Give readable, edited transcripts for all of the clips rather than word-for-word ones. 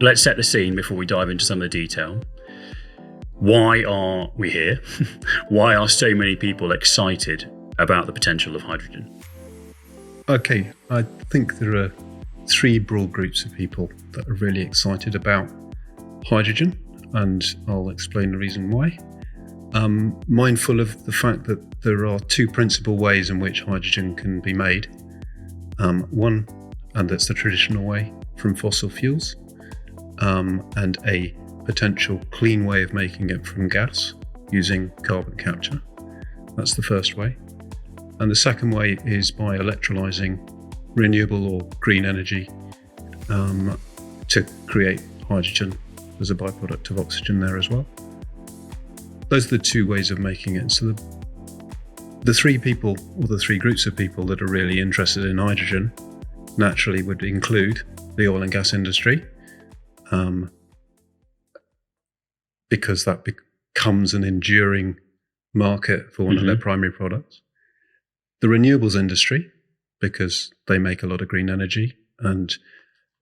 let's set the scene before we dive into some of the detail. Why are we here? Why are so many people excited about the potential of hydrogen? Okay, I think there are three broad groups of people that are really excited about hydrogen, and I'll explain the reason why. Mindful of the fact that there are two principal ways in which hydrogen can be made. One, and that's the traditional way from fossil fuels, and a potential clean way of making it from gas using carbon capture. That's the first way. And the second way is by electrolyzing renewable or green energy to create hydrogen as a byproduct of oxygen there as well. Those are the two ways of making it. So the three people, or the three groups of people that are really interested in hydrogen naturally would include the oil and gas industry, because that becomes an enduring market for one of their primary products. The renewables industry, because they make a lot of green energy and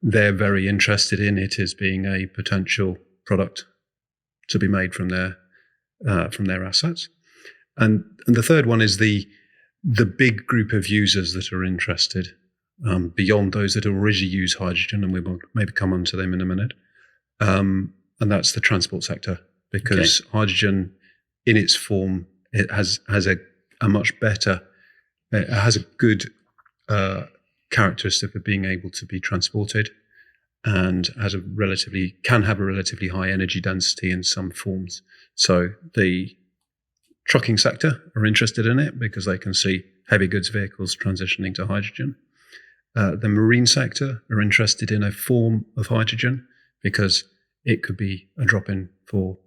they're very interested in it as being a potential product to be made from their assets. And the third one is the big group of users that are interested, beyond those that already use hydrogen, and we will maybe come on to them in a minute. And that's the transport sector, because hydrogen in its form, it has a much better, it has a good characteristic of being able to be transported, and can have a relatively high energy density in some forms. So the trucking sector are interested in it because they can see heavy goods vehicles transitioning to hydrogen. The marine sector are interested in a form of hydrogen because it could be a drop-in for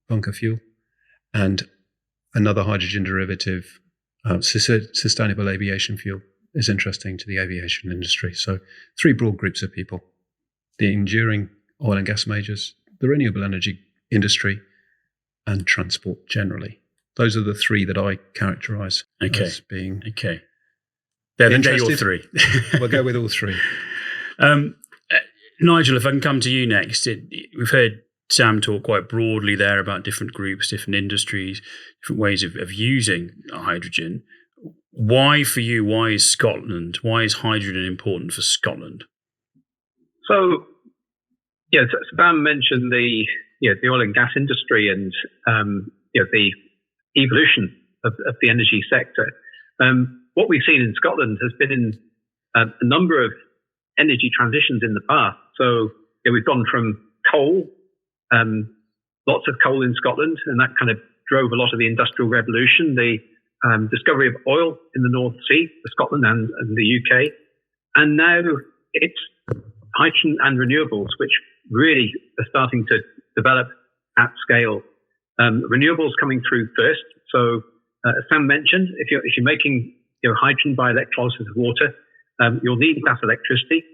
bunker fuel. And another hydrogen derivative, sustainable aviation fuel, is interesting to the aviation industry. So three broad groups of people: the enduring oil and gas majors, the renewable energy industry, and transport generally. Those are the three that I characterize as being They're your three. We'll go with all three. Nigel, if I can come to you next. We've heard Sam talk quite broadly there about different groups, different industries, different ways of using hydrogen. Why for you? Why is Scotland? Why is hydrogen important for Scotland? So, Sam mentioned the oil and gas industry and the evolution of the energy sector. What we've seen in Scotland has been in a number of energy transitions in the past. So we've gone from coal, lots of coal in Scotland, and that kind of drove a lot of the Industrial Revolution, the discovery of oil in the North Sea for Scotland and the UK. And now it's hydrogen and renewables, which really are starting to develop at scale. Renewables coming through first. So as Sam mentioned, if you're making hydrogen by electrolysis of water, you'll need that electricity.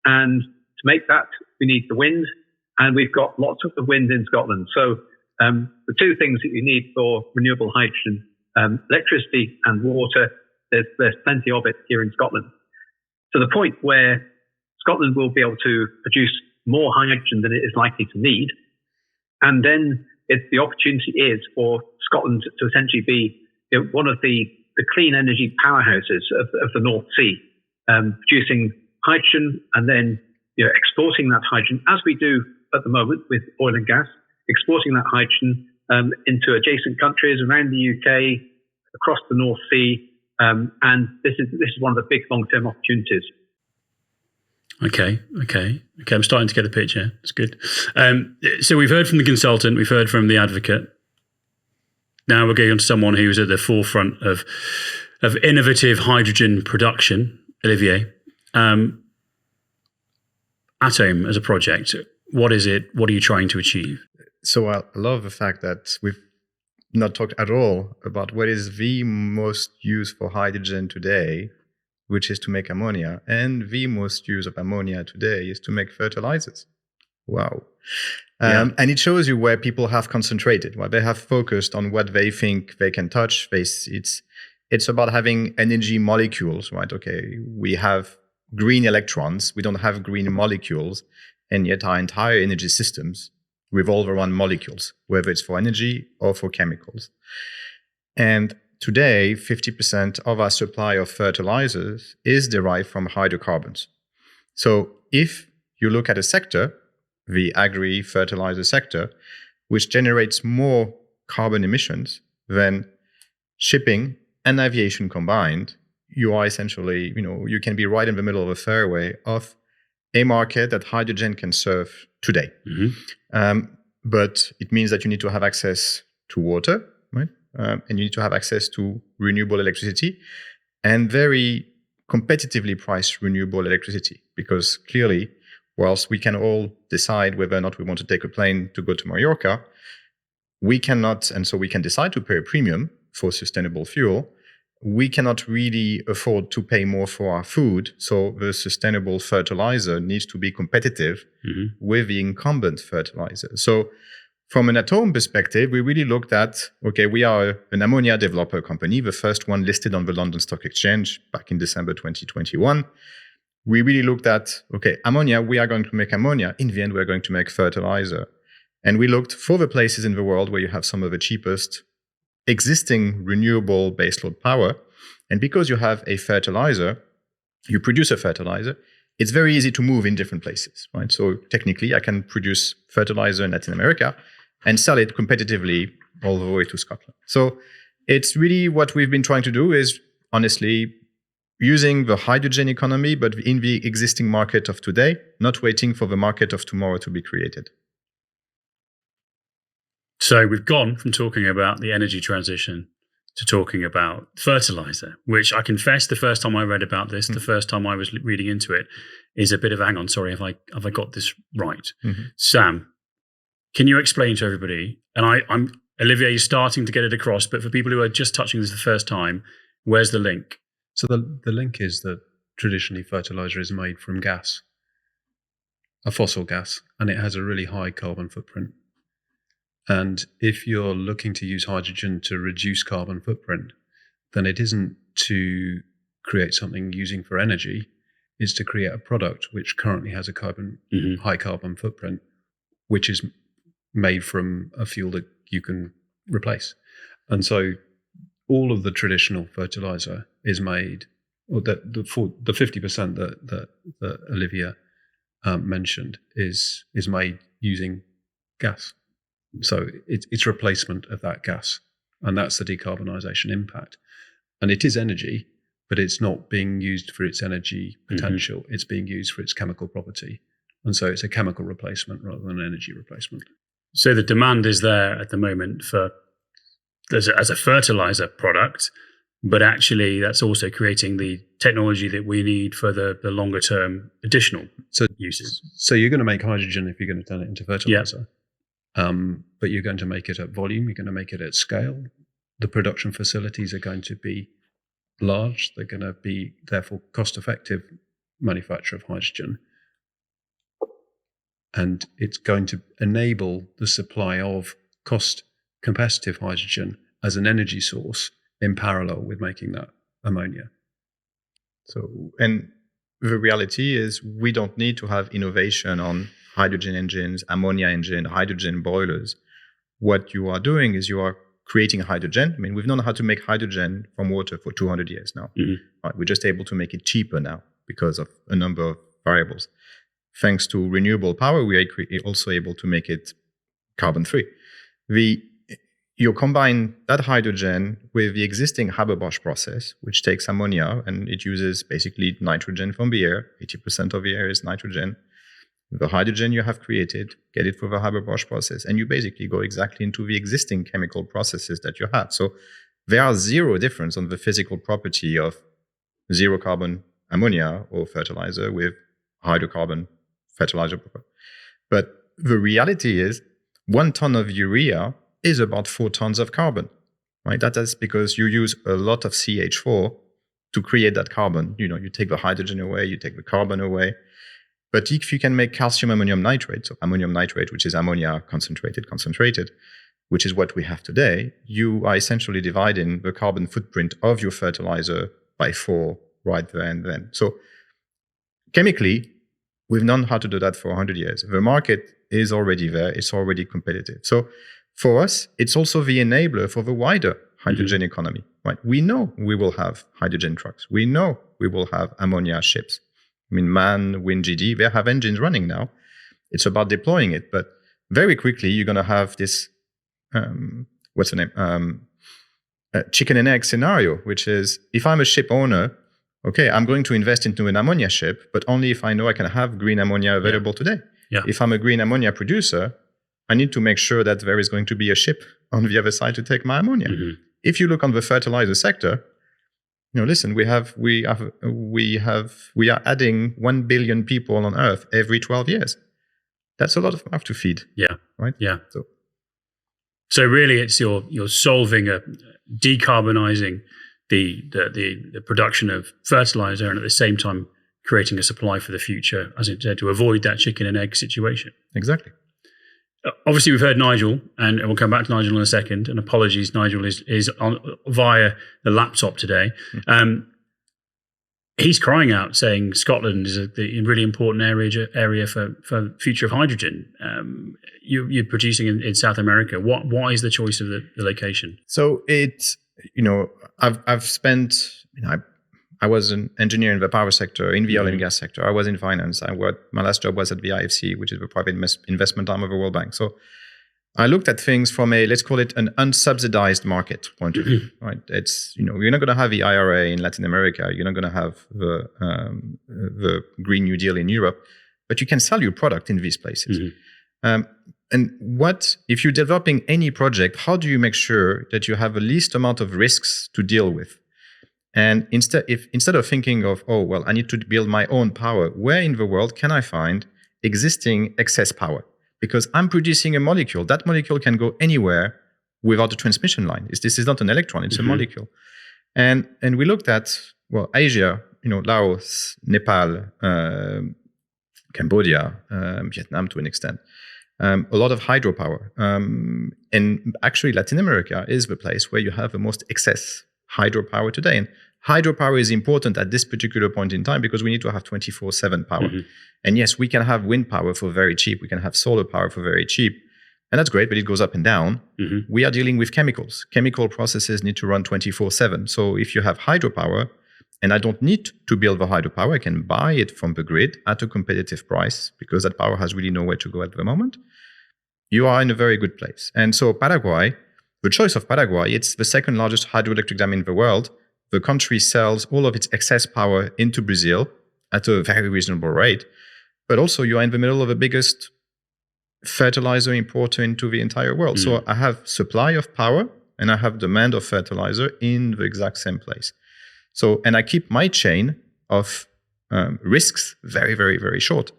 And to make that, we need the wind, and we've got lots of the wind in Scotland. So the two things that you need for renewable hydrogen, electricity and water, there's plenty of it here in Scotland. To the point where Scotland will be able to produce more hydrogen than it is likely to need. And then the opportunity is for Scotland to essentially be one of the clean energy powerhouses of the North Sea, producing hydrogen and then exporting that hydrogen, as we do at the moment with oil and gas, exporting that hydrogen into adjacent countries around the UK, across the North Sea, and this is one of the big long-term opportunities. Okay. I'm starting to get a picture. It's good. So we've heard from the consultant, we've heard from the advocate. Now we're going on to someone who's at the forefront of innovative hydrogen production, Olivier. ATOME as a project, what is it? What are you trying to achieve? So I love the fact that we've not talked at all about what is the most used for hydrogen today, which is to make ammonia. And the most use of ammonia today is to make fertilizers. Wow. And it shows you where people have concentrated, where they have focused on what they think they can touch. It's about having energy molecules, right? Okay, we have green electrons. We don't have green molecules. And yet our entire energy systems revolve around molecules, whether it's for energy or for chemicals. And today, 50% of our supply of fertilizers is derived from hydrocarbons. So if you look at a sector, the agri-fertilizer sector, which generates more carbon emissions than shipping and aviation combined, you are essentially, you can be right in the middle of a fairway of a market that hydrogen can serve today. But it means that you need to have access to water, right? And you need to have access to renewable electricity and very competitively priced renewable electricity. Because clearly, whilst we can all decide whether or not we want to take a plane to go to Mallorca, we cannot, and so we can decide to pay a premium for sustainable fuel. We cannot really afford to pay more for our food. So the sustainable fertilizer needs to be competitive with the incumbent fertilizer. So from an ATOME perspective, we really looked at, okay, we are an ammonia developer company, the first one listed on the London Stock Exchange back in December 2021. We really looked at, okay, ammonia, we are going to make ammonia. In the end, we're going to make fertilizer. And we looked for the places in the world where you have some of the cheapest existing renewable baseload power. And because you have a fertilizer, you produce a fertilizer, it's very easy to move in different places, right? So technically, I can produce fertilizer in Latin America and sell it competitively all the way to Scotland. So it's really what we've been trying to do is, honestly, using the hydrogen economy, but in the existing market of today, not waiting for the market of tomorrow to be created. So we've gone from talking about the energy transition to talking about fertilizer, which I confess the first time I read about this, the first time I was reading into it, is a bit of hang on, sorry, have I got this right? Sam, can you explain to everybody, and I'm Olivier, you're starting to get it across, but for people who are just touching this the first time, where's the link? So the link is that traditionally fertilizer is made from gas, a fossil gas, and it has a really high carbon footprint. And if you're looking to use hydrogen to reduce carbon footprint, then it isn't to create something using for energy, it's to create a product which currently has a high carbon footprint, which is made from a fuel that you can replace. And so all of the traditional fertilizer is made, or the 50% that Olivier mentioned is made using gas. So it's replacement of that gas, and that's the decarbonisation impact. And it is energy, but it's not being used for its energy potential. It's being used for its chemical property. And so it's a chemical replacement rather than an energy replacement. So the demand is there at the moment for as a fertilizer product, but actually that's also creating the technology that we need for the longer term additional uses. So you're going to make hydrogen if you're going to turn it into fertilizer. But you're going to make it at volume, you're going to make it at scale. The production facilities are going to be large. They're going to be, therefore, cost-effective manufacture of hydrogen. And it's going to enable the supply of cost-competitive hydrogen as an energy source in parallel with making that ammonia. So, and the reality is we don't need to have innovation on hydrogen engines, ammonia engine, hydrogen boilers. What you are doing is you are creating hydrogen. I mean, we've known how to make hydrogen from water for 200 years now. Right? We're just able to make it cheaper now because of a number of variables. Thanks to renewable power, we are also able to make it carbon-free. You combine that hydrogen with the existing Haber-Bosch process, which takes ammonia and it uses basically nitrogen from the air. 80% of the air is nitrogen. The hydrogen you have created, get it through the Haber-Bosch process, and you basically go exactly into the existing chemical processes that you have. So there are zero difference on the physical property of zero carbon ammonia or fertilizer with hydrocarbon fertilizer. But the reality is 1 ton of urea is about 4 tons of carbon, right? That is because you use a lot of CH4 to create that carbon. You take the hydrogen away, you take the carbon away. But if you can make calcium ammonium nitrate, so ammonium nitrate, which is ammonia concentrated, which is what we have today, you are essentially dividing the carbon footprint of your fertilizer by 4 right there and then. So chemically, we've known how to do that for 100 years. The market is already there. It's already competitive. So for us, it's also the enabler for the wider hydrogen economy, right? We know we will have hydrogen trucks. We know we will have ammonia ships. I mean, MAN, WinGD, they have engines running now. It's about deploying it. But very quickly, you're going to have this, what's the name? Chicken and egg scenario, which is if I'm a ship owner, okay, I'm going to invest into an ammonia ship, but only if I know I can have green ammonia available today. Yeah. If I'm a green ammonia producer, I need to make sure that there is going to be a ship on the other side to take my ammonia. If you look on the fertilizer sector, listen, we are adding 1 billion people on Earth every 12 years. That's a lot of mouth to feed. Yeah. Right. Yeah. So really, it's you're solving decarbonising the production of fertilizer, and at the same time creating a supply for the future, as it said, to avoid that chicken and egg situation. Exactly. Obviously, we've heard Nigel, and we'll come back to Nigel in a second. And apologies, Nigel is on via the laptop today. He's crying out, saying Scotland is a really important area for the future of hydrogen. You're producing in South America. Why is the choice of the location? So it's, I've spent, I was an engineer in the power sector, in the oil and gas sector. I was in finance. My last job was at the IFC, which is the private investment arm of the World Bank. So I looked at things from let's call it an unsubsidized market point of view, right? It's, you're not going to have the IRA in Latin America. You're not going to have the Green New Deal in Europe, but you can sell your product in these places. And if you're developing any project, how do you make sure that you have the least amount of risks to deal with? And instead of thinking of, I need to build my own power, where in the world can I find existing excess power? Because I'm producing a molecule. That molecule can go anywhere without a transmission line. This is not an electron, it's a molecule. And we looked at, Asia, Laos, Nepal, Cambodia, Vietnam to an extent. A lot of hydropower. And actually Latin America is the place where you have the most excess hydropower today. And hydropower is important at this particular point in time because we need to have 24/7 power. And yes, we can have wind power for very cheap. We can have solar power for very cheap. And that's great, but it goes up and down. We are dealing with chemicals. Chemical processes need to run 24/7. So if you have hydropower, and I don't need to build the hydropower, I can buy it from the grid at a competitive price because that power has really nowhere to go at the moment, you are in a very good place. And so Paraguay, the choice of Paraguay, it's the second largest hydroelectric dam in the world. The country sells all of its excess power into Brazil at a very reasonable rate. But also you are in the middle of the biggest fertilizer importer into the entire world. So I have supply of power and I have demand of fertilizer in the exact same place. So, and I keep my chain of risks very, very, very short.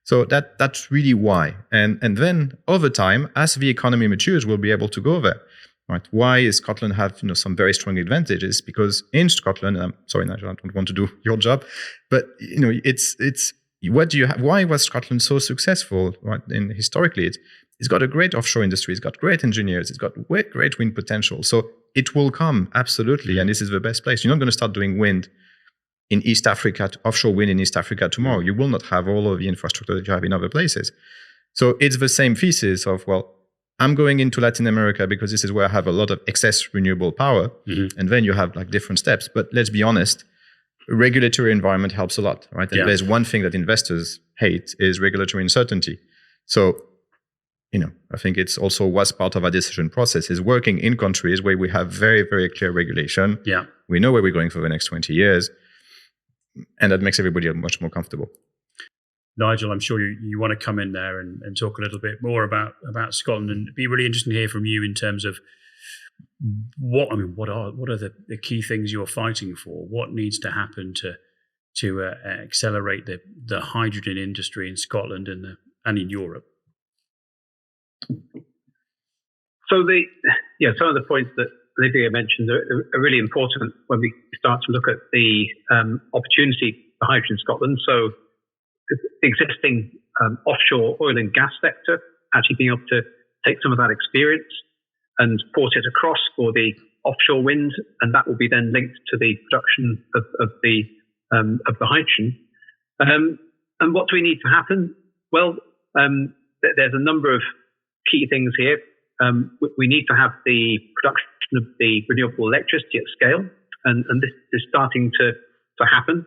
So that's really why. And then over time, as the economy matures, we'll be able to go there. Right? Why is Scotland have some very strong advantages? Because in Scotland, I'm sorry, Nigel, I don't want to do your job, but it's what do you have? Why was Scotland so successful? Right? And historically, it's got a great offshore industry, it's got great engineers, it's got great wind potential. So it will come absolutely, and this is the best place. You're not going to start doing wind in East Africa, offshore wind in East Africa tomorrow. You will not have all of the infrastructure that you have in other places. So it's the same thesis of, I'm going into Latin America because this is where I have a lot of excess renewable power. And then you have different steps. But let's be honest, regulatory environment helps a lot, right? And there's one thing that investors hate is regulatory uncertainty. So, I think it's also was part of our decision process is working in countries where we have very, very clear regulation. Yeah. We know where we're going for the next 20 years. And that makes everybody much more comfortable. Nigel, I'm sure you want to come in there and talk a little bit more about Scotland, and it'd be really interesting to hear from you in terms of what are the key things you're fighting for? What needs to happen to accelerate the hydrogen industry in Scotland and in Europe? So some of the points that Olivier mentioned are really important when we start to look at the opportunity for hydrogen in Scotland. So the existing offshore oil and gas sector, actually being able to take some of that experience and port it across for the offshore wind, and that will be then linked to the production of the hydrogen. And what do we need to happen? Well, there's a number of key things here. We need to have the production of the renewable electricity at scale, and this is starting to happen.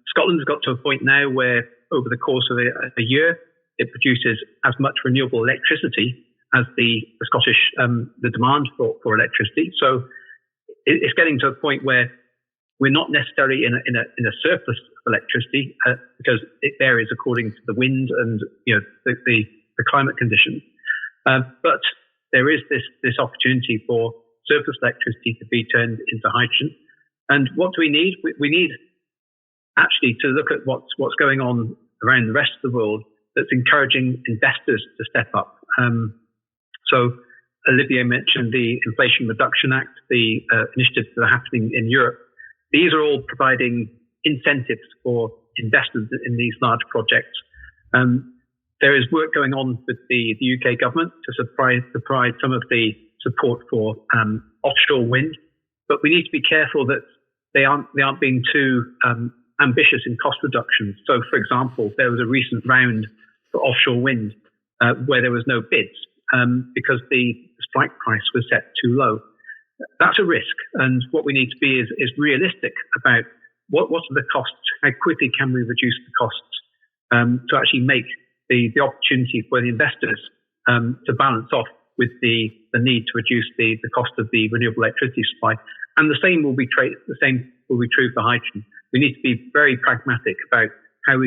Scotland's got to a point now where over the course of a year, it produces as much renewable electricity as the Scottish, the demand for electricity. So it's getting to a point where we're not necessarily in a surplus of electricity because it varies according to the wind and the climate conditions. But there is this opportunity for surplus electricity to be turned into hydrogen. And what do we need? We need actually to look at what's going on around the rest of the world that's encouraging investors to step up. So Olivier mentioned the Inflation Reduction Act, the initiatives that are happening in Europe. These are all providing incentives for investors in these large projects. There is work going on with the UK government to provide some of the support for offshore wind, but we need to be careful that they aren't being too ambitious in cost reductions. So, for example, there was a recent round for offshore wind where there was no bids because the strike price was set too low. That's a risk, and what we need to be is realistic about what are the costs, how quickly can we reduce the costs to actually make the opportunity for the investors to balance off with the need to reduce the cost of the renewable electricity supply. And the same will be true for hydrogen. We need to be very pragmatic about how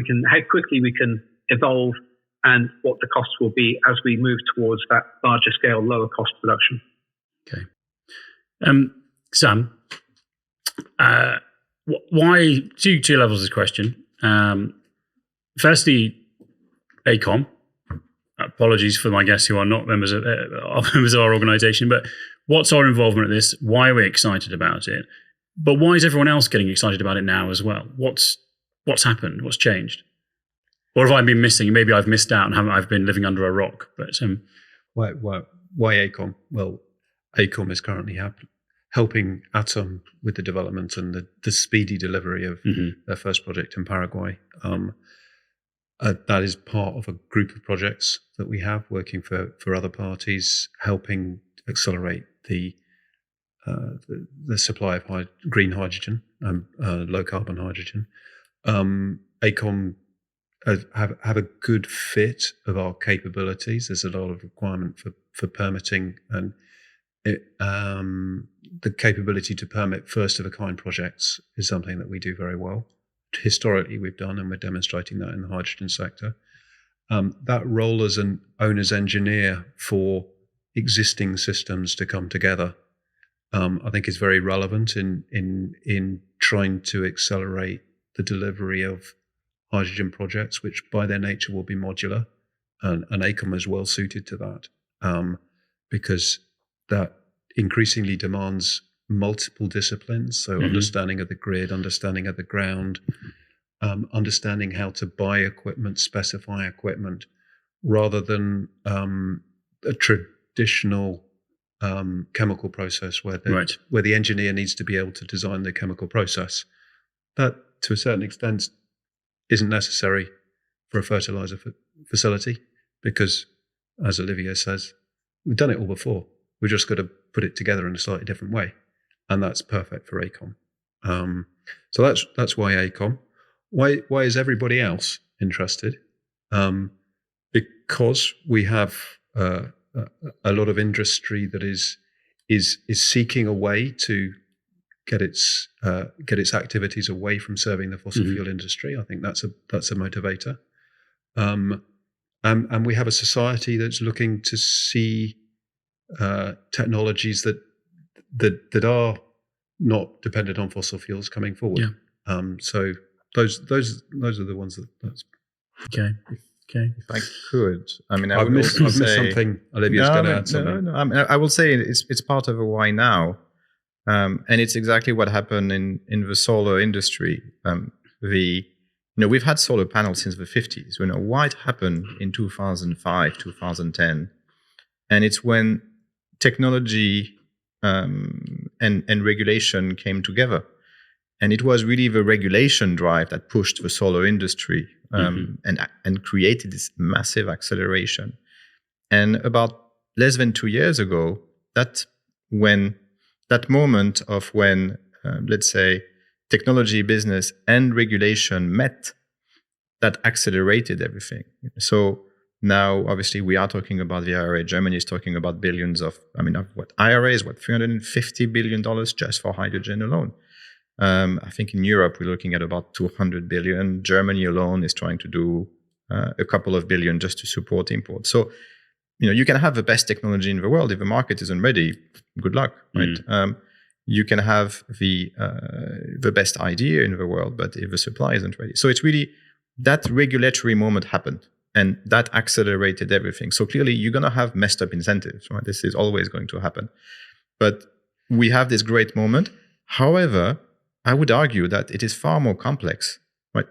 quickly we can evolve and what the costs will be as we move towards that larger scale, lower cost production. Okay. Sam, why two levels of this question? Firstly, ATOME. Apologies for my guests who are not members of our organisation, but what's our involvement in this? Why are we excited about it? But why is everyone else getting excited about it now as well? What's happened? What's changed? Or have I been missing? Maybe I've missed out and I've been living under a rock. But why ATOME? Well, ATOME is currently helping ATOME with the development and the speedy delivery of their first project in Paraguay. That is part of a group of projects that we have working for other parties, helping accelerate the supply of green hydrogen, low carbon hydrogen. ATOME have a good fit of our capabilities. There's a lot of requirement for permitting, and the capability to permit first of a kind projects is something that we do very well. Historically, we've done, and we're demonstrating that in the hydrogen sector. That role as an owner's engineer for existing systems to come together, I think, is very relevant in trying to accelerate the delivery of hydrogen projects, which by their nature will be modular, and ATOME is well suited to that, because that increasingly demands multiple disciplines. So understanding of the grid, understanding of the ground, understanding how to buy equipment, specify equipment, rather than a traditional chemical process where the engineer needs to be able to design the chemical process. That, to a certain extent, isn't necessary for a fertiliser facility, because, as Olivier says, we've done it all before. We've just got to put it together in a slightly different way. And that's perfect for ATOME. So that's why ATOME. Why is everybody else interested? Because we have a lot of industry that is seeking a way to get its activities away from serving the fossil fuel industry. I think that's a motivator. And we have a society that's looking to see technologies that are not dependent on fossil fuels coming forward. Yeah. So those are the ones that's okay. If I could, I mean, I've missed something. Olivier's going to add something. No. I mean, I will say it's part of a why now, and it's exactly what happened in the solar industry. We've had solar panels since the 50s. We know why it happened in 2005, 2010, and it's when technology and regulation came together. And it was really the regulation drive that pushed the solar industry and created this massive acceleration. And about less than 2 years ago, that moment of when, let's say, technology, business, and regulation met, that accelerated everything. So now, obviously, we are talking about the IRA. Germany is talking about billions of, IRA is $350 billion just for hydrogen alone. I think in Europe, we're looking at about 200 billion. Germany alone is trying to do a couple of billion just to support imports. So, you can have the best technology in the world. If the market isn't ready, good luck, right? You can have the best idea in the world, but if the supply isn't ready. So it's really that regulatory moment happened, and that accelerated everything. So clearly, you're going to have messed up incentives, right? This is always going to happen. But we have this great moment. However, I would argue that it is far more complex, right?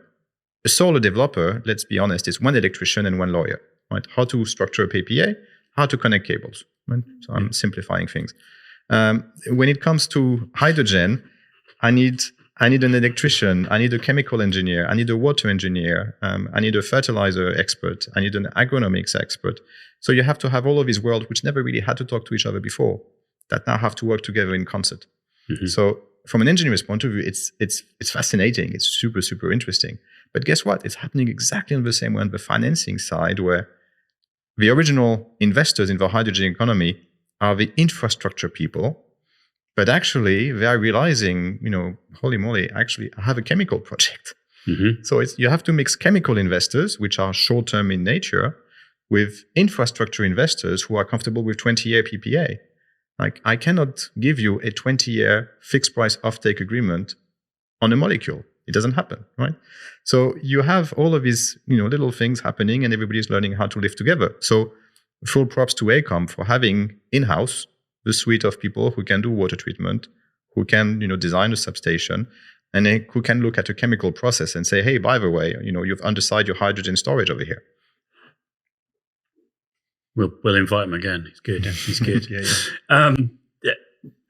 A solar developer, let's be honest, is one electrician and one lawyer, right? How to structure a PPA, how to connect cables, right? So I'm simplifying things. When it comes to hydrogen, I need an electrician, I need a chemical engineer, I need a water engineer, I need a fertilizer expert, I need an agronomics expert. So you have to have all of these worlds which never really had to talk to each other before, that now have to work together in concert. So from an engineer's point of view, it's fascinating. It's super, super interesting. But guess what? It's happening exactly in the same way on the financing side, where the original investors in the hydrogen economy are the infrastructure people. But actually, they are realizing, holy moly, actually, I have a chemical project. So you have to mix chemical investors, which are short-term in nature, with infrastructure investors who are comfortable with 20-year PPA. Like, I cannot give you a 20-year fixed price offtake agreement on a molecule. It doesn't happen, right? So you have all of these, little things happening, and everybody's learning how to live together. So full props to ATOME for having in-house the suite of people who can do water treatment, who can, design a substation, and who can look at a chemical process and say, hey, by the way, you've undersized your hydrogen storage over here. We'll invite him again. He's good. He's good.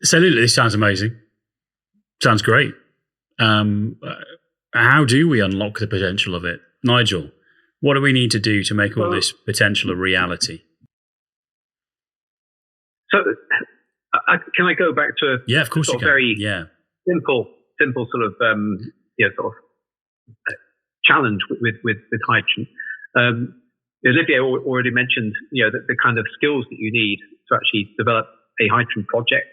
So this sounds amazing. Sounds great. How do we unlock the potential of it? Nigel, what do we need to do to make all this potential a reality? So can I go back to of course you can. Very simple sort of challenge with hydrogen. Olivier already mentioned the kind of skills that you need to actually develop a hydrogen project.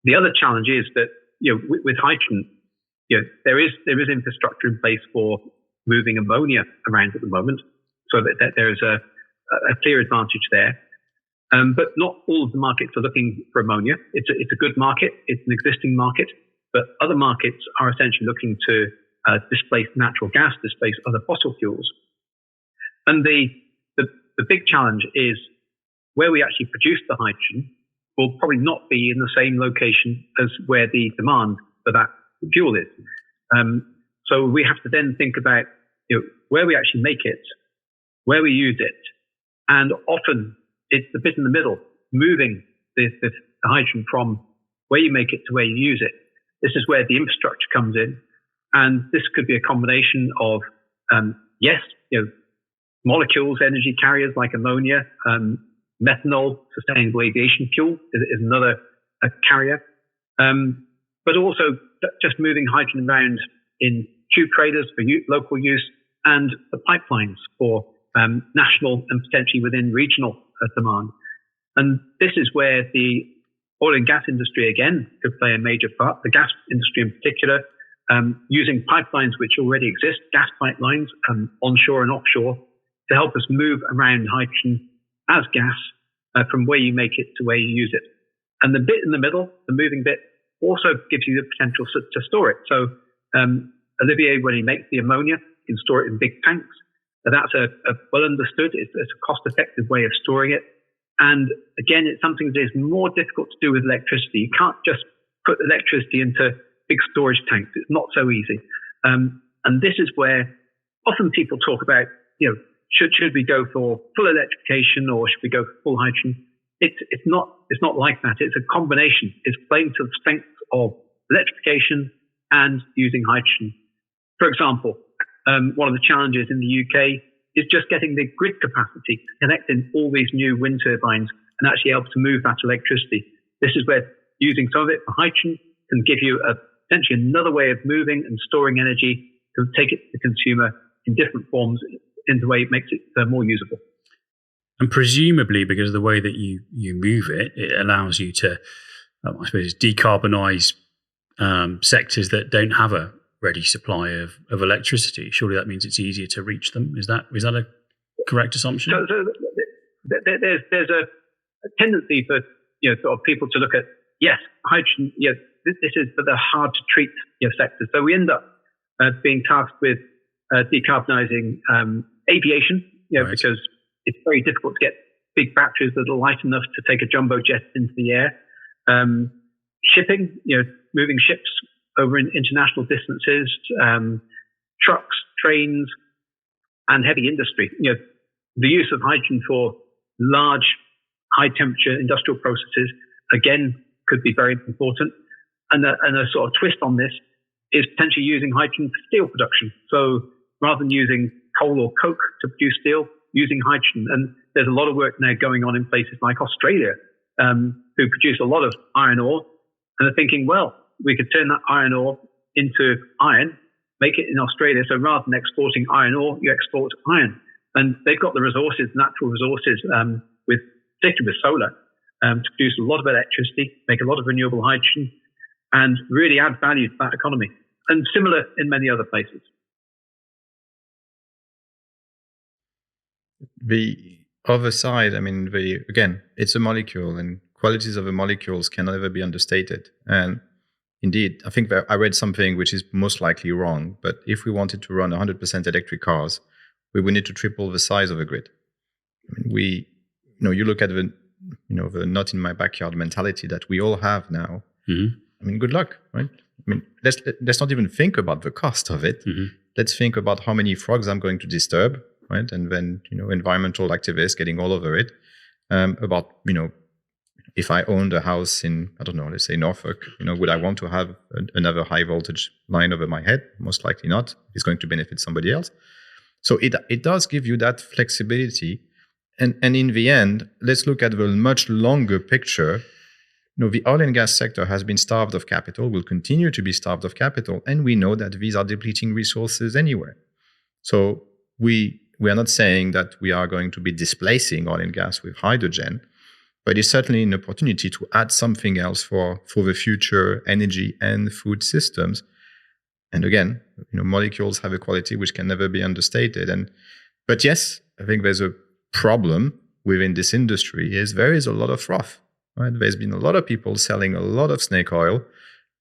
The other challenge is that with hydrogen, there is infrastructure in place for moving ammonia around at the moment, so that there is a clear advantage there. But not all of the markets are looking for ammonia. It's a good market. It's an existing market, but other markets are essentially looking to displace natural gas, displace other fossil fuels. And the big challenge is where we actually produce the hydrogen will probably not be in the same location as where the demand for that fuel is. So we have to then think about where we actually make it, where we use it, and often it's the bit in the middle, moving the hydrogen from where you make it to where you use it. This is where the infrastructure comes in, and this could be a combination of molecules, energy carriers like ammonia, methanol, sustainable aviation fuel is another carrier, but also just moving hydrogen around in tube traders for local use, and the pipelines for national and potentially within regional demand. And this is where the oil and gas industry again could play a major part, the gas industry in particular, using pipelines which already exist, gas pipelines onshore and offshore, to help us move around hydrogen as gas from where you make it to where you use it. And the bit in the middle, the moving bit, also gives you the potential to store it. So Olivier, when he makes the ammonia, he can store it in big tanks. That's a well understood, it's a cost-effective way of storing it. And again, it's something that is more difficult to do with electricity. You can't just put electricity into big storage tanks. It's not so easy. And this is where often people talk about, should we go for full electrification or should we go for full hydrogen? It's not like that. It's a combination. It's playing to the strengths of electrification and using hydrogen. For example, one of the challenges in the UK is just getting the grid capacity to connect in all these new wind turbines and actually able to move that electricity. This is where using some of it for hydrogen can give you potentially another way of moving and storing energy to take it to the consumer in different forms in the way it makes it more usable. And presumably, because of the way that you move it, it allows you to, I suppose, decarbonise sectors that don't have a ready supply of electricity. Surely that means it's easier to reach them. Is that a correct assumption? So there's a tendency for sort of people to look at, yes, hydrogen. Yes, this is for the hard to treat sectors. So we end up being tasked with decarbonising aviation, right. because it's very difficult to get big batteries that are light enough to take a jumbo jet into the air. Shipping, moving ships over in international distances, trucks, trains, and heavy industry. The use of hydrogen for large, high-temperature industrial processes, again, could be very important. And a sort of twist on this is potentially using hydrogen for steel production. So rather than using coal or coke to produce steel, using hydrogen. And there's a lot of work now going on in places like Australia, who produce a lot of iron ore. And they're thinking, well, we could turn that iron ore into iron, make it in Australia. So rather than exporting iron ore, you export iron. And they've got the resources, natural resources, particularly with solar, to produce a lot of electricity, make a lot of renewable hydrogen, and really add value to that economy. And similar in many other places. The other side, again, it's a molecule, and qualities of the molecules can never be understated. And indeed, I think that I read something which is most likely wrong, but if we wanted to run 100% electric cars, we would need to triple the size of the grid. You look at the not in my backyard mentality that we all have now. Mm-hmm. Good luck, right? Let's not even think about the cost of it. Mm-hmm. Let's think about how many frogs I'm going to disturb, right? And then, environmental activists getting all over it. About, if I owned a house in, I don't know, let's say Norfolk, would I want to have another high voltage line over my head? Most likely not. It's going to benefit somebody else. So it does give you that flexibility. And in the end, let's look at the much longer picture. The oil and gas sector has been starved of capital, will continue to be starved of capital, and we know that these are depleting resources anywhere. So we are not saying that we are going to be displacing oil and gas with hydrogen, but it's certainly an opportunity to add something else for the future energy and food systems. And again, molecules have a quality which can never be understated. But yes, I think there's a problem within this industry is there is a lot of froth. Right? There's been a lot of people selling a lot of snake oil,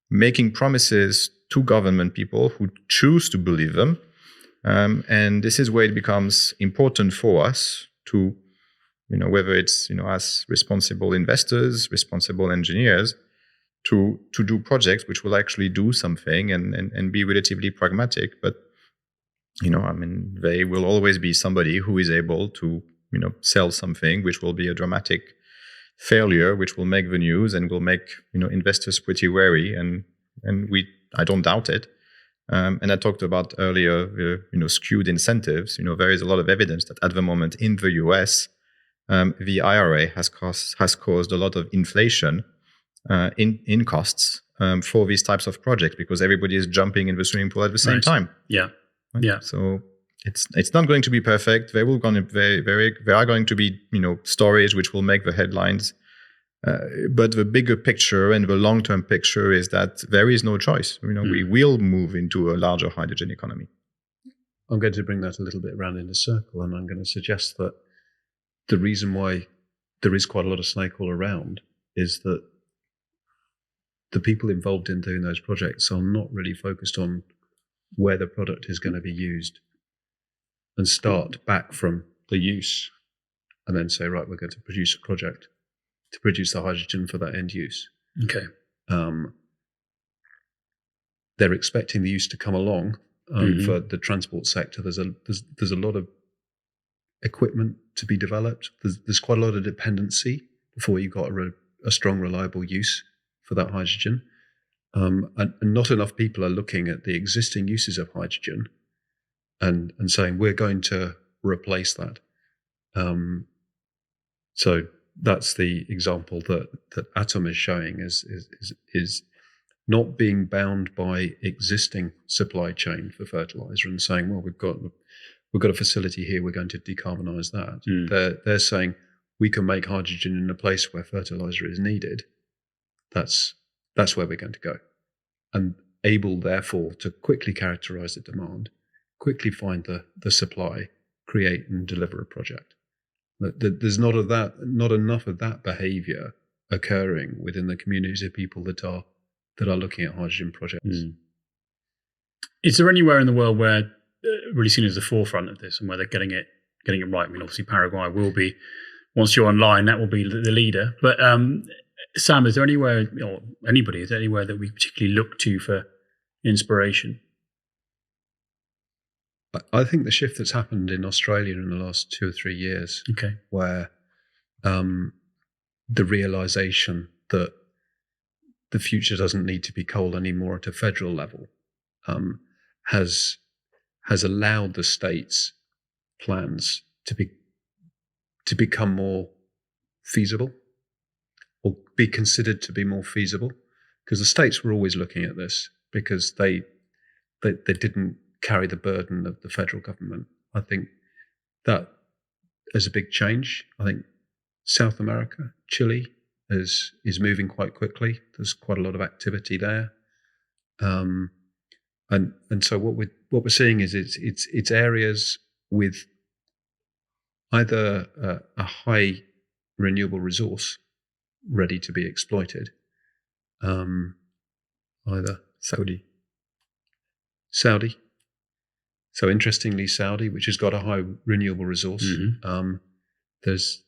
making promises to government people who choose to believe them. And this is where it becomes important for us to, whether it's, as responsible investors, responsible engineers, to do projects which will actually do something and be relatively pragmatic. But, there will always be somebody who is able to, sell something which will be a dramatic failure, which will make the news and will make investors pretty wary, and I don't doubt it. And I talked about earlier skewed incentives. There is a lot of evidence that at the moment in the US, the IRA has caused a lot of inflation in costs for these types of projects because everybody is jumping in the swimming pool at the same time. Yeah, right? Yeah. So it's not going to be perfect. There are going to be storage which will make the headlines, but the bigger picture and the long-term picture is that there is no choice. We will move into a larger hydrogen economy. I'm going to bring that a little bit around in a circle, and I'm going to suggest that the reason why there is quite a lot of snake oil around is that the people involved in doing those projects are not really focused on where the product is going to be used, and start back from the use and then say, right, we're going to produce a project to produce the hydrogen for that end use. Okay. They're expecting the use to come along for the transport sector. There's a lot of equipment to be developed. There's quite a lot of dependency before you got a strong, reliable use for that hydrogen. and not enough people are looking at the existing uses of hydrogen and saying we're going to replace that. So that's the example that ATOME is showing is not being bound by existing supply chain for fertilizer and saying, well, we've got a facility here, we're going to decarbonise that. They're saying we can make hydrogen in a place where fertilizer is needed. That's where we're going to go, and able therefore to quickly characterise the demand, quickly find the supply, create and deliver a project. There's not enough of that behaviour occurring within the communities of people that are looking at hydrogen projects. Is there anywhere in the world where really seen as the forefront of this and where they're getting it right? I mean, obviously Paraguay will be, once you're online, that will be the leader. But Sam, is there anywhere, or anybody, is there anywhere that we particularly look to for inspiration? I think the shift that's happened in Australia in the last 2 or 3 years, where the realisation that the future doesn't need to be coal anymore at a federal level, has allowed the states' plans to become more feasible, or be considered to be more feasible, because the states were always looking at this because they didn't carry the burden of the federal government. I think that is a big change. I think South America, Chile, is moving quite quickly. There's quite a lot of activity there, and so what we're seeing is it's areas with either a high renewable resource ready to be exploited, either Saudi. So interestingly, Saudi, which has got a high renewable resource, there's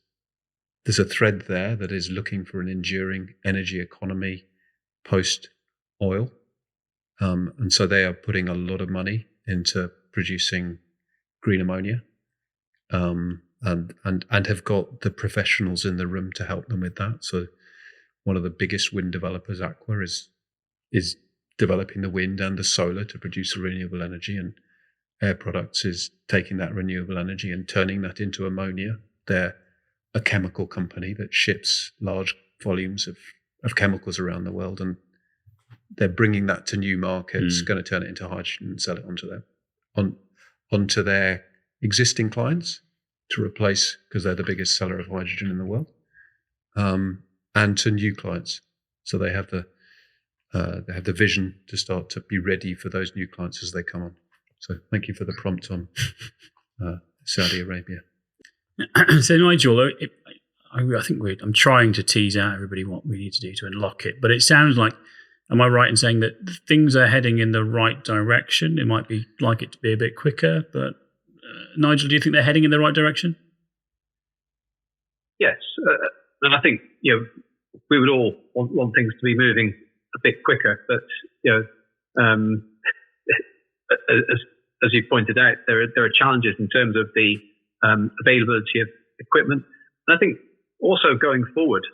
a thread there that is looking for an enduring energy economy post oil, and so they are putting a lot of money into producing green ammonia, and have got the professionals in the room to help them with that. So one of the biggest wind developers, Aqua, is developing the wind and the solar to produce renewable energy, and Air Products is taking that renewable energy and turning that into ammonia. They're a chemical company that ships large volumes of chemicals around the world, and they're bringing that to new markets, going to turn it into hydrogen and sell it onto their existing clients to replace, because they're the biggest seller of hydrogen in the world, and to new clients. So they have the vision to start to be ready for those new clients as they come on. So thank you for the prompt on Saudi Arabia. So Nigel, I think I'm trying to tease out everybody what we need to do to unlock it, but it sounds like, am I right in saying that things are heading in the right direction? It might be like it to be a bit quicker, but Nigel, do you think they're heading in the right direction? Yes, and I think we would all want things to be moving a bit quicker, but as you pointed out, there are challenges in terms of the availability of equipment, and I think also going forward,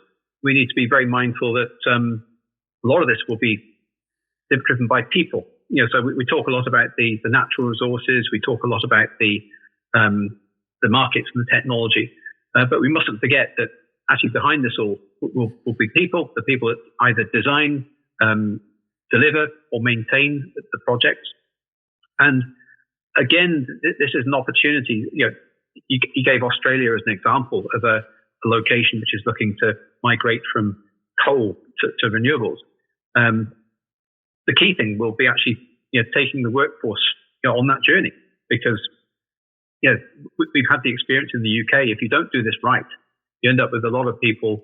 we need to be very mindful that a lot of this will be driven by people. So we talk a lot about the natural resources, we talk a lot about the markets and the technology, but we mustn't forget that actually behind this all will be people, the people that either design, deliver, or maintain the projects. And again, this is an opportunity. You gave Australia as an example of a location which is looking to migrate from coal to renewables. The key thing will be actually taking the workforce on that journey, because we've had the experience in the UK. If you don't do this right, you end up with a lot of people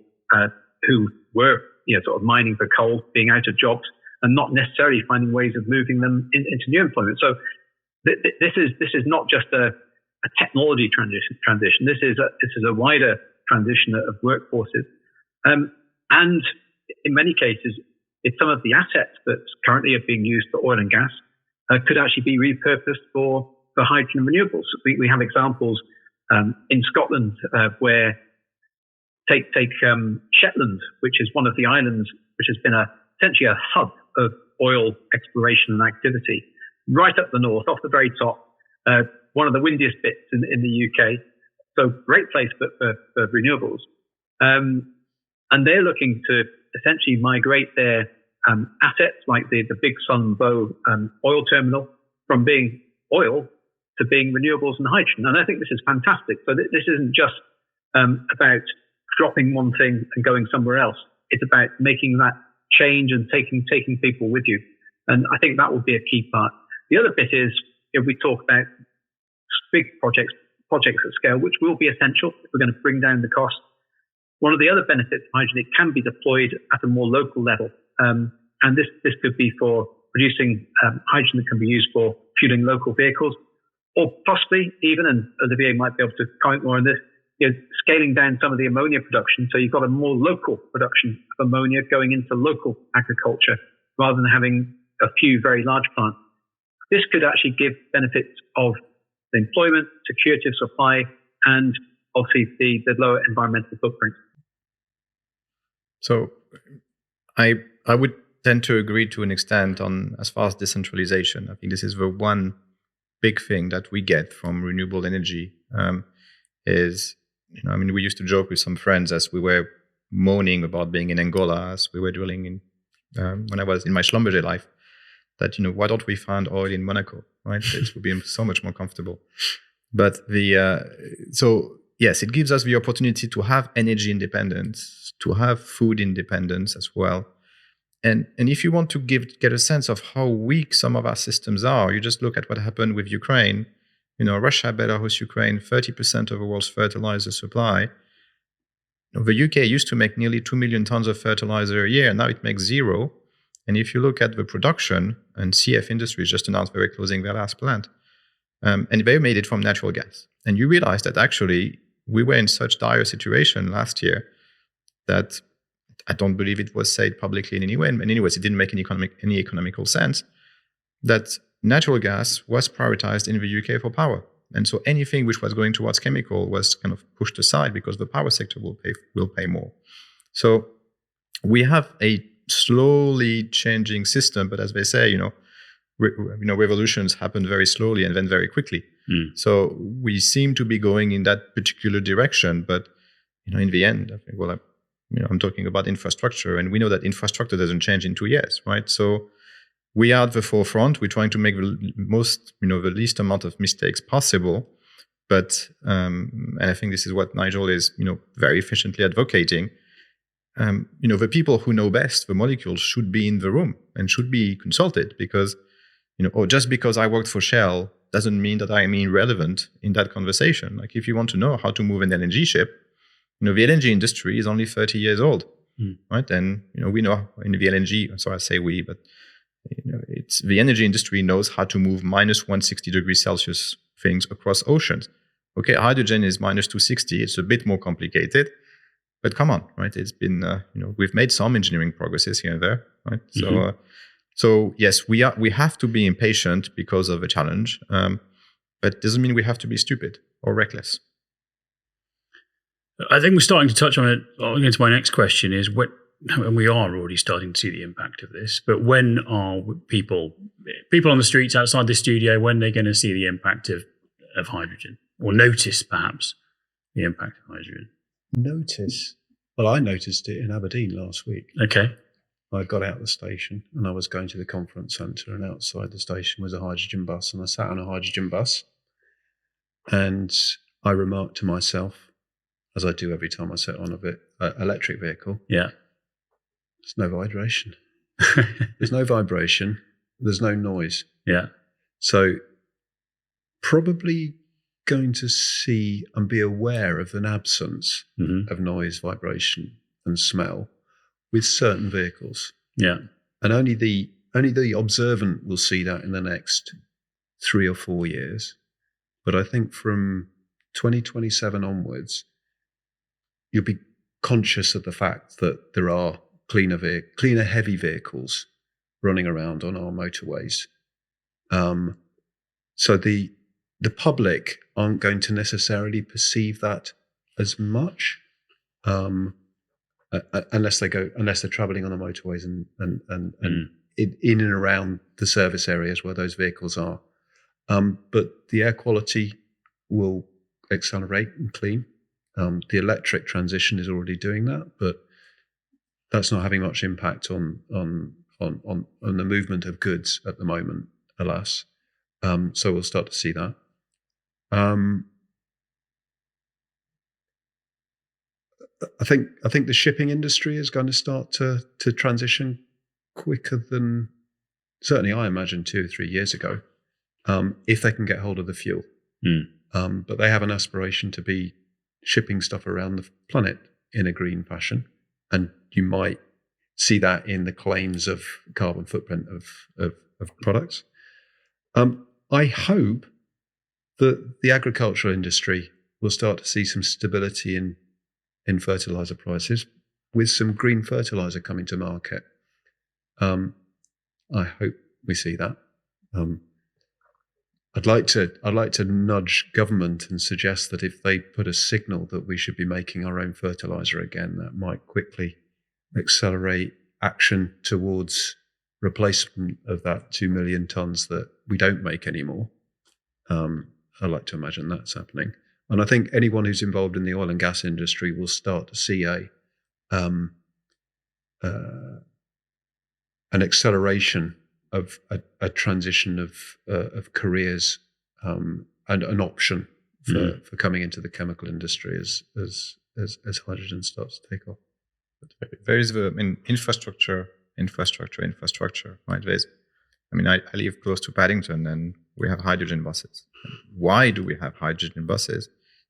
who were sort of mining for coal, being out of jobs, and not necessarily finding ways of moving them into new employment. So this is not just a technology transition. This is a wider transition of workforces, and in many cases, it's some of the assets that currently are being used for oil and gas could actually be repurposed for hydrogen and renewables. We have examples in Scotland where take Shetland, which is one of the islands which has been essentially a hub of oil exploration and activity, right up the north, off the very top, one of the windiest bits in the UK. So great place for renewables. And they're looking to essentially migrate their assets, like the Big Sun Bow oil terminal, from being oil to being renewables and hydrogen. And I think this is fantastic. So this isn't just about dropping one thing and going somewhere else. It's about making that change and taking people with you. And I think that will be a key part. The other bit is, if we talk about big projects at scale, which will be essential if we're going to bring down the cost. One of the other benefits of hydrogen, it can be deployed at a more local level. And this could be for producing hydrogen that can be used for fueling local vehicles, or possibly even, and Olivier might be able to comment more on this, scaling down some of the ammonia production. So you've got a more local production of ammonia going into local agriculture rather than having a few very large plants. This could actually give benefits of the employment, security of supply, and obviously the lower environmental footprint. So I would tend to agree to an extent on as far as decentralization. I think this is the one big thing that we get from renewable energy is, we used to joke with some friends as we were moaning about being in Angola, as we were drilling in, when I was in my Schlumberger life, that, why don't we find oil in Monaco, right? It would be so much more comfortable. But so yes, it gives us the opportunity to have energy independence, to have food independence as well. And if you want to get a sense of how weak some of our systems are, you just look at what happened with Ukraine. Russia, Belarus, Ukraine, 30% of the world's fertilizer supply. The UK used to make nearly 2 million tons of fertilizer a year. Now it makes 0. And if you look at the production, and CF Industries just announced they were closing their last plant, and they made it from natural gas. And you realize that actually we were in such dire situation last year that I don't believe it was said publicly in any way. And anyways, it didn't make any economical sense, that natural gas was prioritized in the UK for power. And so anything which was going towards chemical was kind of pushed aside because the power sector will pay more. So we have a slowly changing system, but as they say, revolutions happen very slowly and then very quickly. So we seem to be going in that particular direction, but in the end, I think, I'm talking about infrastructure, and we know that infrastructure doesn't change in 2 years, right? So we are at the forefront. We're trying to make the least amount of mistakes possible. But and I think this is what Nigel is, very efficiently advocating. The people who know best the molecules should be in the room and should be consulted, because, just because I worked for Shell doesn't mean that I am irrelevant in that conversation. Like, if you want to know how to move an LNG ship, the LNG industry is only 30 years old, right? And, we know in the LNG, so I say we, but, it's the energy industry knows how to move minus 160 degrees Celsius things across oceans. Okay, hydrogen is minus 260. It's a bit more complicated, but come on, right? It's been, we've made some engineering progresses here and there, right? Mm-hmm. So yes, we have to be impatient because of a challenge, but it doesn't mean we have to be stupid or reckless. I think we're starting to touch on it. Into my next question is and we are already starting to see the impact of this, but when are people on the streets outside the studio, when they're going to see the impact of hydrogen, or notice perhaps the impact of hydrogen? Notice? Well, I noticed it in Aberdeen last week. Okay. I got out of the station and I was going to the conference centre, and outside the station was a hydrogen bus, and I sat on a hydrogen bus and I remarked to myself, as I do every time I sit on an electric vehicle, yeah, there's no vibration. There's no vibration. There's no noise. Yeah. So probably going to see and be aware of an absence of noise, vibration and smell with certain vehicles. Yeah. And only the observant will see that in the next 3 or 4 years. But I think from 2027 onwards, you'll be conscious of the fact that there are cleaner heavy vehicles running around on our motorways. So the public aren't going to necessarily perceive that as much, unless they're travelling on the motorways and in and around the service areas where those vehicles are. But the air quality will accelerate and clean. The electric transition is already doing that, but that's not having much impact on the movement of goods at the moment, alas. So we'll start to see that. I think the shipping industry is going to start to transition quicker than certainly I imagined 2 or 3 years ago, if they can get hold of the fuel. But they have an aspiration to be shipping stuff around the planet in a green fashion, and you might see that in the claims of carbon footprint of products. I hope that the agricultural industry will start to see some stability in fertiliser prices, with some green fertiliser coming to market. I hope we see that. I'd like to nudge government and suggest that if they put a signal that we should be making our own fertiliser again, that might quickly accelerate action towards replacement of that 2 million tonnes that we don't make anymore. I like to imagine that's happening. And I think anyone who's involved in the oil and gas industry will start to see an acceleration of a transition of careers and an option for coming into the chemical industry as hydrogen starts to take off. There is infrastructure, right? I live close to Paddington, and we have hydrogen buses. Why do we have hydrogen buses?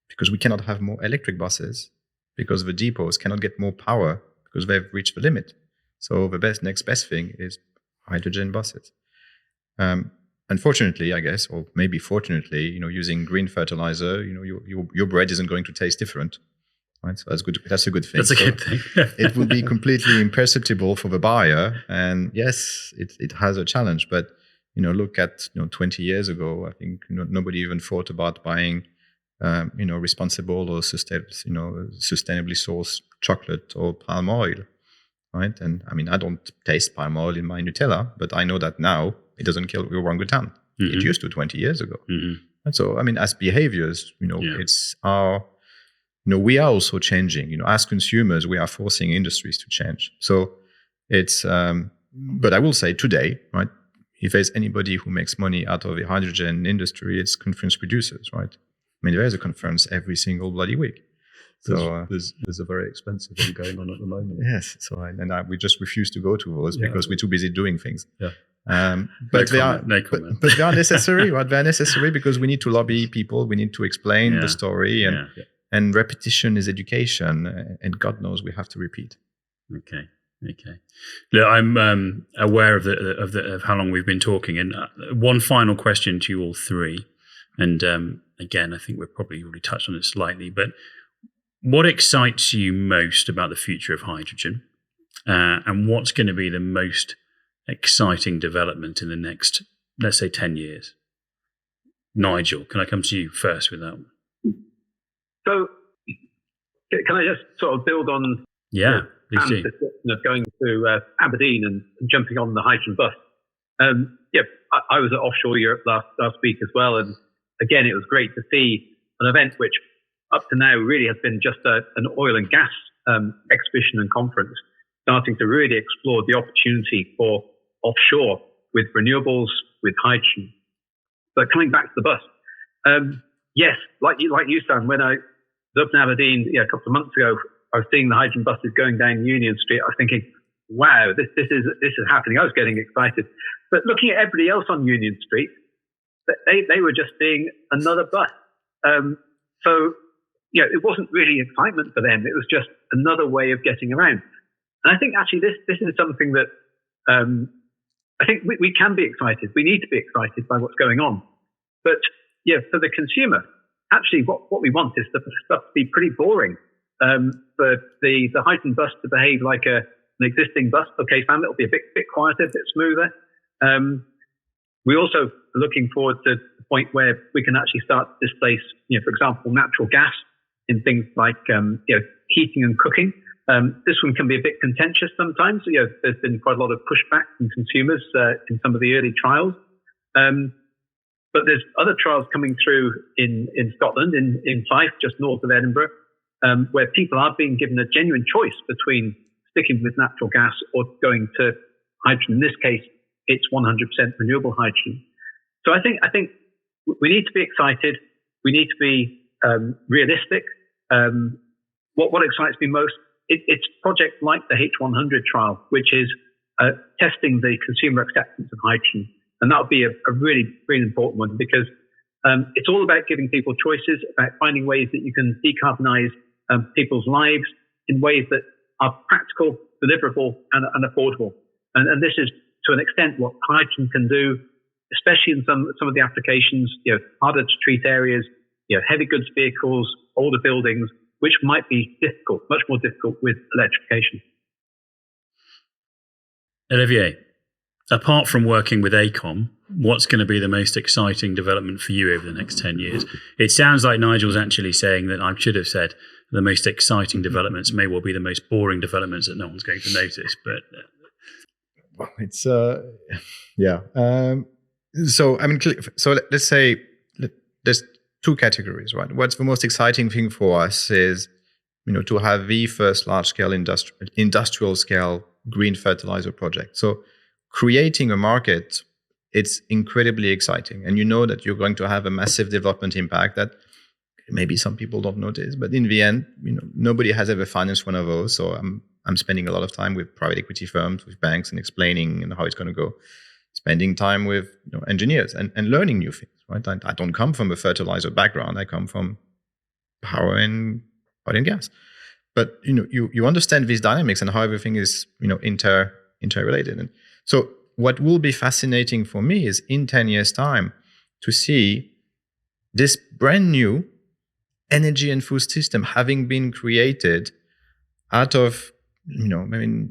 Because we cannot have more electric buses, because the depots cannot get more power because they've reached the limit. So the next best thing is hydrogen buses. Unfortunately, I guess, or maybe fortunately, using green fertilizer, your bread isn't going to taste different. Right? So that's good. That's a good thing. That's a good thing. It will be completely imperceptible for the buyer. And yes, it has a challenge. But look at 20 years ago, I think nobody even thought about buying responsible or sustainably sourced chocolate or palm oil, right? And I don't taste palm oil in my Nutella, but I know that now it doesn't kill orangutan. It used to 20 years ago. And so, as behaviors, it's our, we are also changing. As consumers, we are forcing industries to change. So it's, but I will say today, right? If there's anybody who makes money out of the hydrogen industry, it's conference producers, right? There is a conference every single bloody week. So there's a very expensive one going on at the moment. Yes. So we just refuse to go to those because we're too busy doing things. Yeah. But they are necessary, right? They're necessary because we need to lobby people. We need to explain the story, and repetition is education. And God knows we have to repeat. Okay. Look, I'm aware of how long we've been talking, and one final question to you all three. And again, I think we've probably already touched on it slightly, but what excites you most about the future of hydrogen? And what's going to be the most exciting development in the next, let's say, 10 years? Nigel, can I come to you first with that one? So, can I just sort of build on of going to Aberdeen and jumping on the hydrogen bus? I was at Offshore Europe last week as well, and again, it was great to see an event which up to now really has been just an oil and gas exhibition and conference, starting to really explore the opportunity for offshore with renewables, with hydrogen. But coming back to the bus, yes, like you, Sam, when I was up in Aberdeen a couple of months ago, I was seeing the hydrogen buses going down Union Street. I was thinking, wow, this is happening. I was getting excited. But looking at everybody else on Union Street, they were just seeing another bus. So, it wasn't really excitement for them. It was just another way of getting around. And I think actually this is something that I think we can be excited. We need to be excited by what's going on. But for the consumer, actually what we want is for the stuff to be pretty boring. For the hydrogen bus to behave like an existing bus. Okay, fine, it'll be a bit quieter, a bit smoother. We're also looking forward to the point where we can actually start to displace, for example, natural gas in things like heating and cooking. This one can be a bit contentious sometimes. There's been quite a lot of pushback from consumers in some of the early trials. But there's other trials coming through in Scotland, in Fife, just north of Edinburgh, where people are being given a genuine choice between sticking with natural gas or going to hydrogen. In this case, it's 100% renewable hydrogen. So I think we need to be excited. We need to be realistic. What excites me most, it's projects like the H100 trial, which is testing the consumer acceptance of hydrogen. And that'll be a really, really important one, because it's all about giving people choices, about finding ways that you can decarbonise people's lives in ways that are practical, deliverable, and affordable. And this is, to an extent, what hydrogen can do, especially in some of the applications, harder to treat areas, heavy goods vehicles, older buildings, which might be difficult, much more difficult with electrification. Olivier, apart from working with ATOME, what's going to be the most exciting development for you over the next 10 years? It sounds like Nigel's actually saying that I should have said the most exciting developments may well be the most boring developments that no one's going to notice. But well, it's yeah. So I mean, so let's say there's two categories, right? What's the most exciting thing for us is, to have the first large-scale industrial-scale green fertilizer project. So creating a market, it's incredibly exciting, and that you're going to have a massive development impact that maybe some people don't notice, but in the end, nobody has ever financed one of those. So I'm spending a lot of time with private equity firms, with banks, and explaining how it's going to go. Spending time with engineers and learning new things. Right? I don't come from a fertilizer background. I come from power and oil and gas. But you understand these dynamics and how everything is interrelated. And so what will be fascinating for me is in 10 years' time to see this brand new energy and food system having been created out of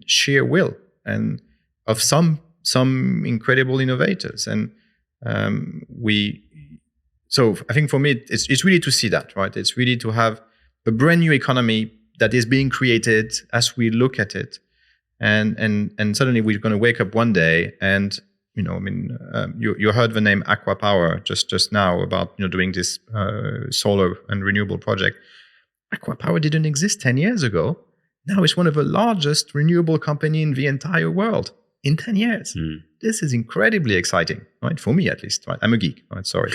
sheer will and of some incredible innovators. And so I think for me, it's really to see that, right? It's really to have a brand new economy that is being created as we look at it. And suddenly we're going to wake up one day and, you heard the name Aqua Power just now about, doing this solar and renewable project. Aqua Power didn't exist 10 years ago. Now it's one of the largest renewable company in the entire world. In 10 years. This is incredibly exciting, right? For me, at least, right? I'm a geek, right? Sorry.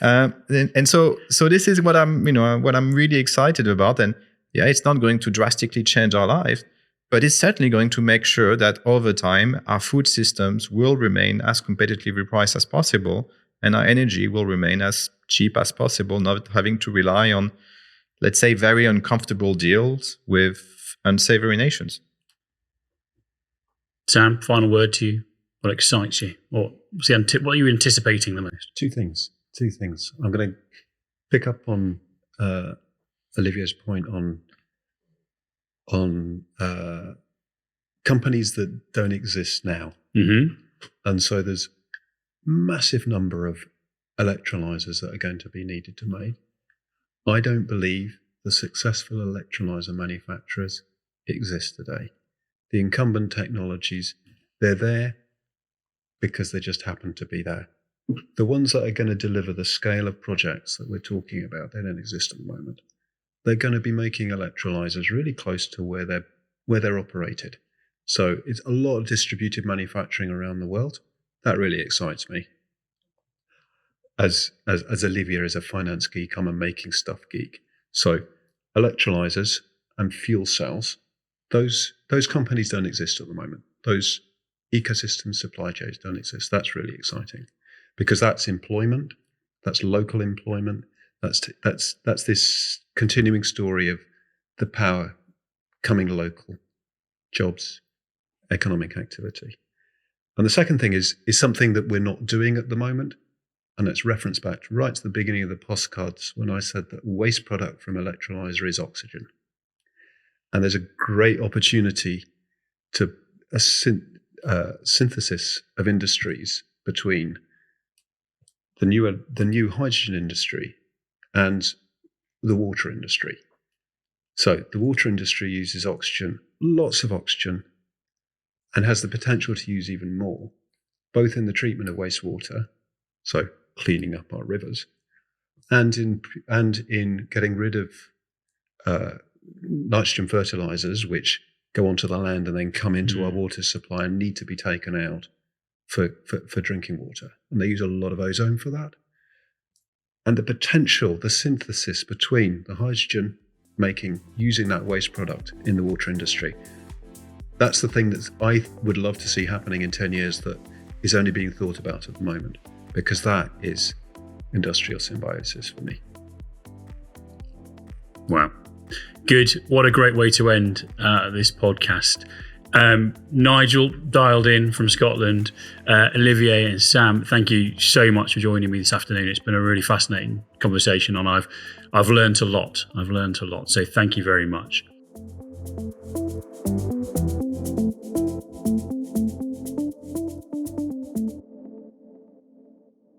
And so this is what I'm really excited about. And yeah, it's not going to drastically change our life, but it's certainly going to make sure that over time, our food systems will remain as competitively priced as possible, and our energy will remain as cheap as possible, not having to rely on, let's say, very uncomfortable deals with unsavory nations. Sam, final word to you. What excites you? What are you anticipating the most? Two things. I'm going to pick up on Olivier's point on companies that don't exist now. Mm-hmm. And so there's massive number of electrolyzers that are going to be needed to make. I don't believe the successful electrolyzer manufacturers exist today. The incumbent technologies, they're there because they just happen to be there. The ones that are going to deliver the scale of projects that we're talking about, they don't exist at the moment. They're going to be making electrolyzers really close to where they're operated. So it's a lot of distributed manufacturing around the world. That really excites me. As Olivier is a finance geek, I'm a making stuff geek. So electrolyzers and fuel cells, those companies don't exist at the moment. Those ecosystem supply chains don't exist. That's really exciting because that's employment, that's local employment, that's this continuing story of the power coming local, jobs, economic activity. And the second thing is something that we're not doing at the moment, and it's referenced back right to the beginning of the postcards when I said that waste product from electrolyzer is oxygen. And there's a great opportunity to a synthesis of industries between the new hydrogen industry and the water industry. So the water industry uses oxygen, lots of oxygen, and has the potential to use even more, both in the treatment of wastewater, so cleaning up our rivers, and in getting rid of nitrogen fertilizers, which go onto the land and then come into our water supply and need to be taken out for drinking water. And they use a lot of ozone for that. And the potential, the synthesis between the hydrogen using that waste product in the water industry, that's the thing that I would love to see happening in 10 years that is only being thought about at the moment, because that is industrial symbiosis for me. Wow. Good. What a great way to end this podcast. Nigel dialed in from Scotland. Olivier and Sam, thank you so much for joining me this afternoon. It's been a really fascinating conversation, and I've learned a lot. So thank you very much.